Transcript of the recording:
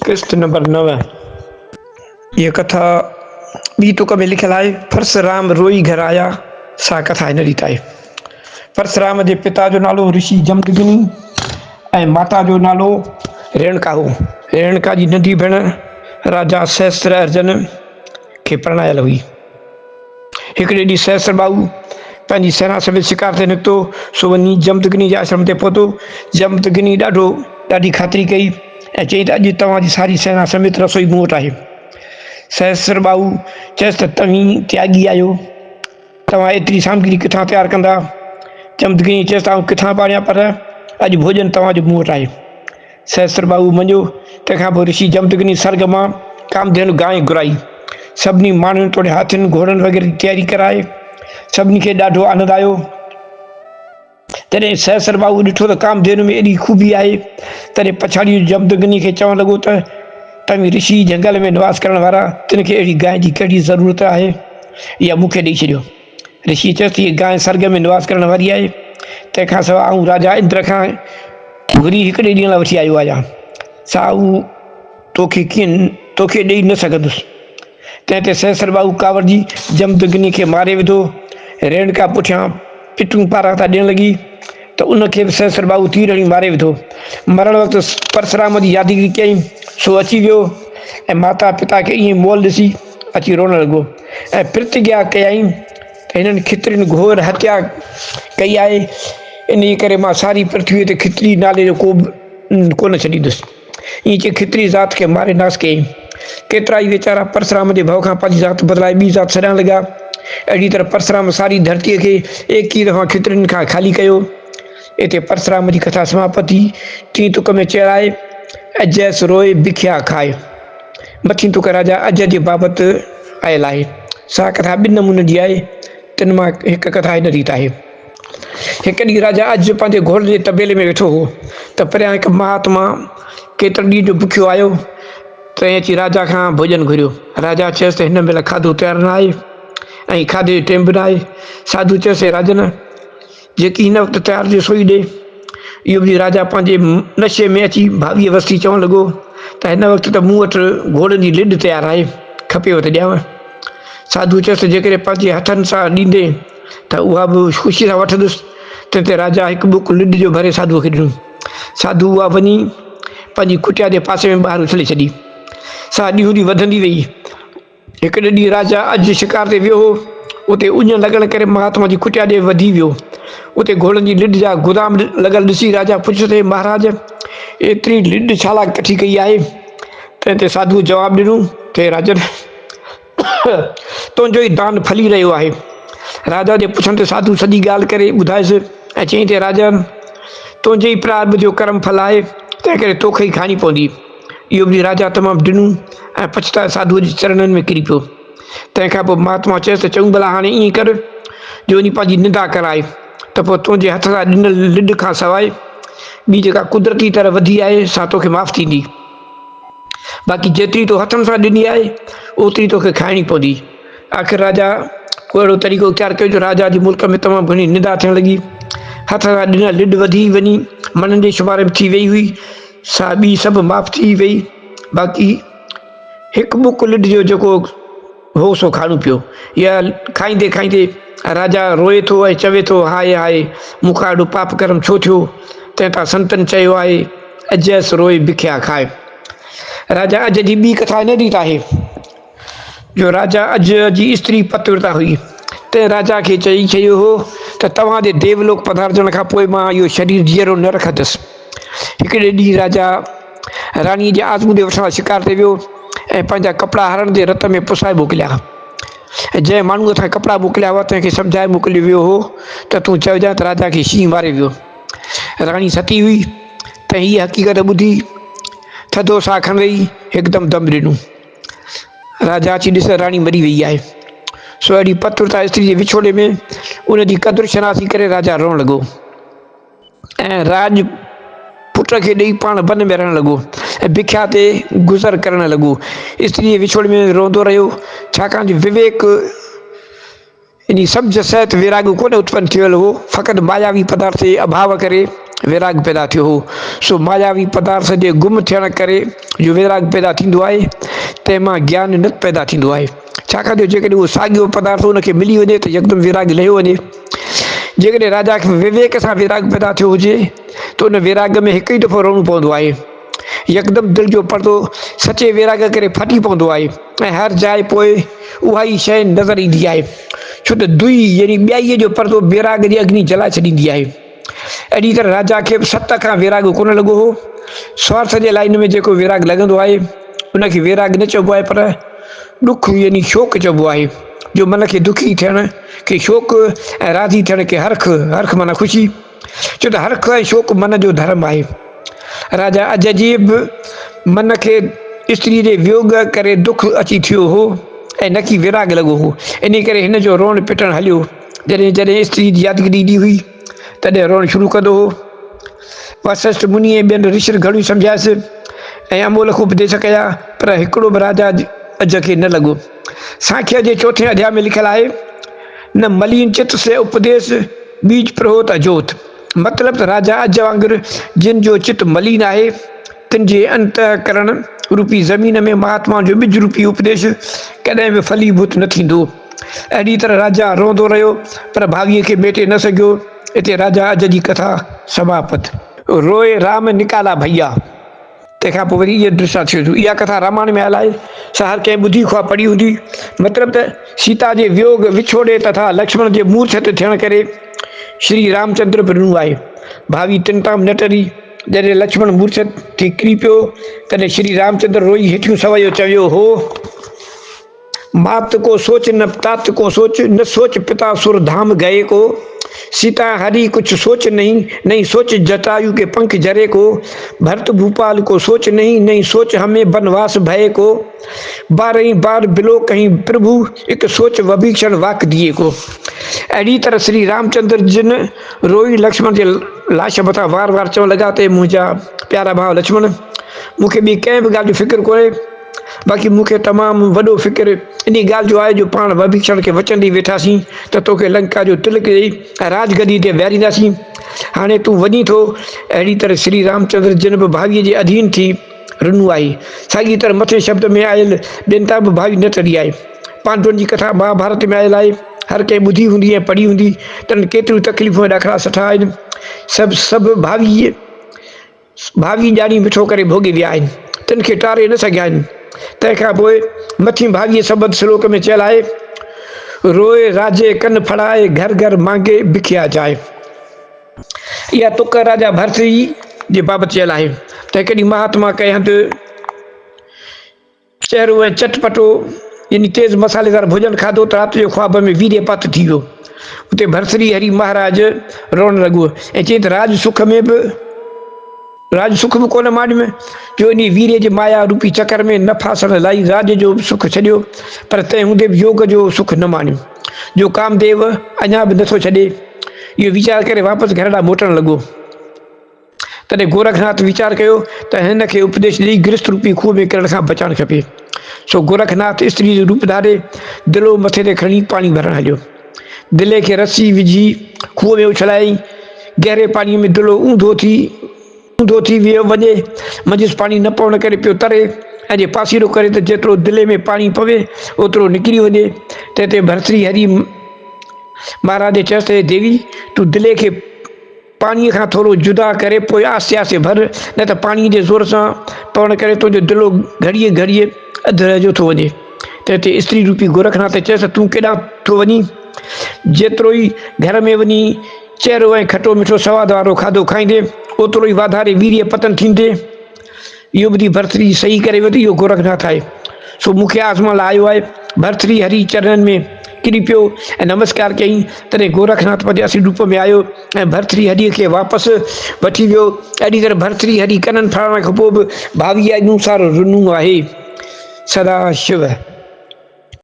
किस्त नंबर 9। ये कथा ॿी तुक में लिखियल आहे। परसराम रोई घर आया, सा कथा हिन रीत आहे। परसराम जे पिता जो नालो ऋषि जमदग्नि ऐं माता जो नालो रेणुका हो। रेणुका जी नंढी भेण राजा सहस्त्र अर्जन खे परणायल हुई। हिकिड़े ॾींहुं सहस्त्र बाहू पंहिंजी सेना समेत शिकार ते निकितो। सो वञी जमदग्नि जे आश्रम ते पहुतो। जमदग्नि ॾाढी ख़ातिरी कई ऐं चई त अॼु तव्हांजी सारी सेना समेत रसोई मूं वटि आहे। सहस्त्र बाहू चयसि त तव्हीं त्यागी आहियो, तव्हां एतिरी सामग्री किथां तयारु कंदा? जमदग्नि चयसि त आउं किथां बि आणियां, पर अॼु भोजन तव्हांजो मूं वटि आहे। सहस्त्र बाहू मञियो। तंहिंखां पोइ ऋषि जमदग्नि सर्ग मां कामधेनु गांइ घुराई। सभिनी माण्हुनि तोड़े हाथियुनि घोड़नि वग़ैरह जी तयारी कराए। सभिनी खे ॾाढो आनंदु आयो। तॾहिं सहस्त्र बाहू ॾिठो त कामधेनु में एॾी खूबी आहे। तॾहिं पछाड़ी जमदग्नि खे चवणु लॻो त तव्हीं ऋषि जंगल में निवास करण वारा, तिन खे अहिड़ी गांइ जी कहिड़ी ज़रूरत आहे, इहा मूंखे ॾेई छॾियो। ऋषि चयसि हीअ गांइ सर्ग में निवास करण वारी आहे। तंहिंखां सवाइ आउं राजा इंद्र खां घुरी हिकिड़े ॾींहं लाइ वठी आयो आहियां। सा हू तोखे ॾेई न सघंदुसि। तंहिं ते सहस्त्र बाहू कावड़जी जमदग्नि खे मारे विधो। रेणुका पुठियां पिटूं पारां था ॾियण लॻी त उनखे बि सहस्त्र बाहू तीर हणी मारे विधो। मरण वक़्तु परसराम जी यादगिरी कयईं। सो अची वियो ऐं माता पिता खे ईअं मोल ॾिसी अची रोअण लॻो ऐं प्रतिज्ञा कयईं त हिननि खित्रियुनि घोर हत्या कई आहे, इन करे मां सारी पृथ्वी ते खित्री नाले जो को बि कोन छॾींदुसि। ईअं चई खित्री ज़ात खे मारे नास कयईं। केतिरा ई वीचारा परसराम जे भउ खां पंहिंजी ज़ात बदिलाए ॿी ज़ात छॾण लॻा। अहिड़ी तरह परसराम सारी धरतीअ खे एक ई दफ़ा खित्रियुनि खां ख़ाली कयो। हिते परसराम जी कथा समाप्त थी। टीं तुक में चयो आहे, अजयस रोए बिख्या खाए। मथीं तुक राजा अज जे बाबति आयल आहे। सा कथा ॿिनि नमूननि जी आहे। तिन मां हिकु कथा हिन रीत आहे। हिकु ॾींहुं राजा अज पंहिंजे घोड़े जे तबेले में वेठो हो त परियां हिकु महात्मा केतिरे ॾींहं जो बुखियो आयो। त अची राजा खां भोजन घुरियो। राजा चयसि त हिन महिल खाधो तयारु न आहे ऐं खाधे जो टाइम बि न आहे। साधू चयसि राजन, जेकी हिन वक़्तु तयारु थियो सोई ॾे। इहो बि राजा पंहिंजे नशे में अची भावीअ वस्ती चवणु लॻो त हिन वक़्तु त मूं वटि घोड़नि जी लिड तयारु आहे, खपेव त ॾियांव। साधू चयसि जेकॾहिं पंहिंजे हथनि सां ॾींदे त उहा बि ख़ुशी सां वठंदुसि। तंहिं ते राजा हिकु बुक लिड जो भरे साधूअ खे ॾिनो। साधू उहा वञी पंहिंजी कुटिया जे पासे में ॿाहिरि उछले छॾी। सा ॾींहों ॾींहुं वधंदी वई। हिकिड़े ॾींहुं राजा अॼु शिकार ते वियो हो। उते उञ लॻण करे महात्मा जी कुटिया ॾे वधी वियो। उते घोड़नि जी लिड जा गोदाम लॻल ॾिसी राजा पुछियोसि, महाराज एतिरी लिड छा लाइ कठी कई आहे? तंहिं ते साधू जवाबु ॾिनो त राजन, तुंहिंजो ई दान फली रहियो आहे। राजा जे पुछण ते साधू सॼी ॻाल्हि करे ॿुधायसि ऐं चई त राजन, तुंहिंजे ई प्रारब्ध जो कर्म फल आहे, तंहिं करे तोखे ई खाइणी पवंदी। इहो बि राजा तमामु ॾिनूं ऐं पछताए साधूअ जे चरणनि में किरी पियो। तंहिंखां पोइ महात्मा चयसि त चऊं भला हाणे ईअं कर जो वञी पंहिंजी निंदा कराए त पोइ तुंहिंजे हथ सां ॾिनल लिड खां सवाइ ॿी जेका कुदरती तरह वधी आहे सा तोखे माफ़ थींदी। बाक़ी जेतिरी तो हथनि सां ॾिनी आहे ओतिरी तोखे खाइणी पवंदी। आख़िर राजा को अहिड़ो तरीक़ो इख्तियार कयो जो राजा जे मुल्क में तमामु घणी निंदा थियण लॻी। हथ सां ॾिनल लिड वधी वञी मननि जे शुमारे में थी वई हुई। सा ॿी सभु माफ़ थी वई। बाक़ी हिकु बुक लिड जो जेको हो सो खाइणो पियो। इहा खाईंदे खाईंदे राजा रोए थो ऐं चवे थो, हाय हाय मूंखां एॾो पाप कर्म छो थियो। तंहिं तां संतनि चयो आहे, अजयस रोए बिख्या खाए। राजा अज जी ॿी कथा हिन रीत आहे जो राजा अज जी स्त्री पतिव्रता हुई। तंहिं राजा खे चई छॾियो हो त तव्हांजे देवलोक पधारजण खां पोइ मां इहो शरीर जीअरो न रखंदुसि। हिकिड़े ॾींहुं राजा राणीअ जे आज़मूदे वठण शिकार ते वियो ऐं पंहिंजा कपिड़ा हरण जे रत में पुसाए मोकिलिया। ऐं जंहिं माण्हूअ खां कपिड़ा मोकिलिया हुआ तंहिंखे सम्झाए मोकिलियो वियो हो त तूं चइजांइ त राजा खे शींहुं मारे वियो। राणी सती हुई त हीअ हक़ीक़त ॿुधी थधो साह खणी हिकदमि दम ॾिनो। राजा अची ॾिस राणी मरी वई आहे। सो अहिड़ी पतिव्रता स्त्री जे विछोड़े में उनजी क़दुरु शनासी करे राजा रोअण लॻो ऐं राज पुट खे ॾेई पाण वन में रहण लॻो ऐं बिख्या ते गुज़र करण लॻो। स्त्री जे विछोड़े में रोंदो रहियो छाकाणि विवेक इन सम्झ सहित विराग कोन उत्पन्न थियल हो। फ़क़ति मायावी पदार्थ जे अभाव करे वैराग पैदा थियो हो। सो मायावी पदार्थ जे गुम थियण करे जो वैराग पैदा थींदो आहे, तंहिंमां ज्ञान न पैदा थींदो आहे। छाकाणि त जेकॾहिं उहो साॻियो पदार्थ उनखे मिली वञे त यकदमि वैराग लहियो वञे। जेकॾहिं राजा खे विवेक सां वैराग पैदा थियो हुजे त उन वैराग में हिकु ई दफ़ो रहणो पवंदो आहे। यकदमि दिलि जो पर्दो सचे वैराग करे फाटी पवंदो आहे ऐं हर जाइ पोइ उहा ई शइ नज़र ईंदी आहे। छो त दुई यानी ॿियाईअ जो पर्दो वैराग जी अग्नि जलाए छॾींदी आहे। अहिड़ी तरह राजा खे बि सत खां वैराग कोन लॻो हो। स्वार्थ जे लाइन में जेको वैराग लॻंदो आहे उनखे वैराग न चइबो आहे, पर ॾुख यानी शोक चइबो आहे। जो मन खे दुखी थियण खे शोक ऐं राज़ी थियण खे हर्ख, हर्ख माना ख़ुशी। छो त हर्ख ऐं शोक मन जो धर्म आहे। राजा अज जी बि मन खे स्त्री जे वियोग करे दुख अची थियो हो ऐं न की वैराग लॻो हो। इन करे हिन जो रोअण पिटणु हलियो। जॾहिं जॾहिं स्त्री जी यादगिरी ईंदी हुई तॾहिं रोअणु शुरू कंदो हो। वशिष्ठ मुनि ऐं ॿियनि ऋषियुनि घणियूं सम्झायसि ऐं अमोलक उपदेश कया, पर हिकिड़ो बि राजा अज खे न लॻो। सांख्य जे 4 अध्याय में लिखियलु आहे, न मलिन चित्त से उपदेश बीज प्रहोत अजोत। मतिलबु त राजा अज वांगुरु जिन जो चित्त मलिन आहे तिन जे अंतकरण रूपी ज़मीन में महात्मा जो ॿिज रूपी उपदेश कॾहिं बि फलीभूत न थींदो। अहिड़ी तरह राजा रोंदो रहियो पर भावीअ खे मेटे न सघियो। हिते राजा अज जी कथा समाप्त। रोए राम निकाला भैया। तंहिंखां पोइ वरी इहा दृष्टा थियो। इहा कथा रामायण में आयल आहे। सा हर कंहिं ॿुधी खुआ पढ़ी हूंदी। मतिलबु त सीता जे वियोग विछोड़े तथा लक्ष्मण जे मूर्छित थियण करे श्री रामचंद्र बि ऋणु आहे। भावी तिनताम न टरी। जॾहिं लक्ष्मण मूर्छित थी किरी पियो तॾहिं श्री रामचंद्र रोई हेठियूं सवाइयो चवियो हो, मात को सोच न तात को सोच, न सोच पिता सुर धाम गए को। सीता हरी कुछ सोच नहीं, नहीं सोच जटायु के पंख जरे को। भरत भूपाल को सोच नहीं, नहीं सोच हमें वनवास भय को। 12 बार बिलो कहीं प्रभु, एक सोच वभीषण वाक दिए को। अहिड़ी तरह श्री रामचंद्र जिन रोई लक्ष्मण जे लाश मथां वार वार चवण लॻा त मुंहिंजा प्यारा भाउ लक्ष्मण, मूंखे ॿी कंहिं बि ॻाल्हि जो फ़िक्र कोन्हे, बाक़ी मूंखे तमामु वॾो फ़िक्र इन ॻाल्हि जो आहे जो पाण वभीषण खे वचन ॾेई वेठासीं त तोखे लंका जो तिलक ॾेई राजगदी ते विहारींदासीं। हाणे तूं वञी थो। अहिड़ी तरह श्री रामचंद्र जिन बि भावीअ जे अधीन थी ऋणु आहे। साॻी तरह मथे शब्द में आयल ॿियनि तां बि भावी न टरी आहे। पांडुनि जी कथा महाभारत में आयल आहे। हर कंहिं ॿुधी हूंदी ऐं पढ़ी हूंदी। तन केतिरियूं तकलीफ़ूं ऐं ॾाखड़ा सठा आहिनि। सभु भावी ॼाणी मिठो करे भोॻे विया आहिनि। तिन खे टारे न सघिया आहिनि। तंहिंखां पोइ मथी भावीअ सबद श्लोक में चयल आहे, रोए राजे कन फड़ाए घर घर मांगे भिखिया जाए। इहा तुक राजा भरतरी जे बाबति चयल आहे त हिकड़ी महात्मा कंहिं हंधि चहिरो ऐं चटपटो यानी तेज़ मसालेदार भोजन खाधो त राति जो ख्वाब में वीर्यपात थी वियो। उते भरतरी हरि महाराज रोअण लॻो ऐं चई त राज सुख बि कोन माड़ में, जो इन वीर्य जे माया रूपी चकर में न फासण लाइ राज जो सुख छॾियो, पर तंहिं हूंदे बि योग जो सुख न माणियो। जो कामदेव अञा बि नथो छॾे। इहो वीचार करे वापसि घर ॾांहुं मोटण लॻो। तॾहिं गोरखनाथ वीचार कयो त हिन खे उपदेश ॾेई गृहस्थ रूपी खूह में किरण खां बचाइणु खपे। सो गोरखनाथ स्त्री जो रूप धारे दिलो मथे ते खणी पाणी भरणु हलियो। दिले खे रसी विझी खूह में उछलाई। गहरे पाणीअ में दिलो ऊंधो थी वियो वञे। मंझिसि पाणी न पवण करे पियो तरे ऐं जे पासीरो करे त जेतिरो दिले में पाणी पवे ओतिरो निकिरी वञे। तंहिं भरतरी हरि महाराज चयसि, देवी तूं दिले खे पाणीअ खां थोरो जुदा करे पोइ आस्ते आस्ते भर, न त पाणीअ जे ज़ोर सां पवण करे तुंहिंजो दिलो घड़ीअ घड़ीअ अधु रहिजो थो वञे। त हिते स्त्री रूपी गोरखनाथ चयसि, तूं केॾां थो वञी? जेतिरो ई घर में वञी चहिरो ऐं खटो मिठो सवादु वारो खाधो खाईंदे ओतिरो ई वाधारे वीर्य पतन थींदे। इहो ॿुधी भरतरी सही करे वठी इहो गोरखनाथ आहे, सो मूंखे आज़माइण लाइ आयो आहे। भरतरी हरि चरणनि में किरी पियो ऐं नमस्कार कयईं। तॾहिं गोरखनाथ पंहिंजे असली रूप में आयो ऐं भरतरी हरिअ खे वापसि वठी वियो। अहिड़ी तरह भरतरी हरि कननि फाड़ण खां पोइ बि भावीअ अनुसार ऋणु आहे। सदा शिव।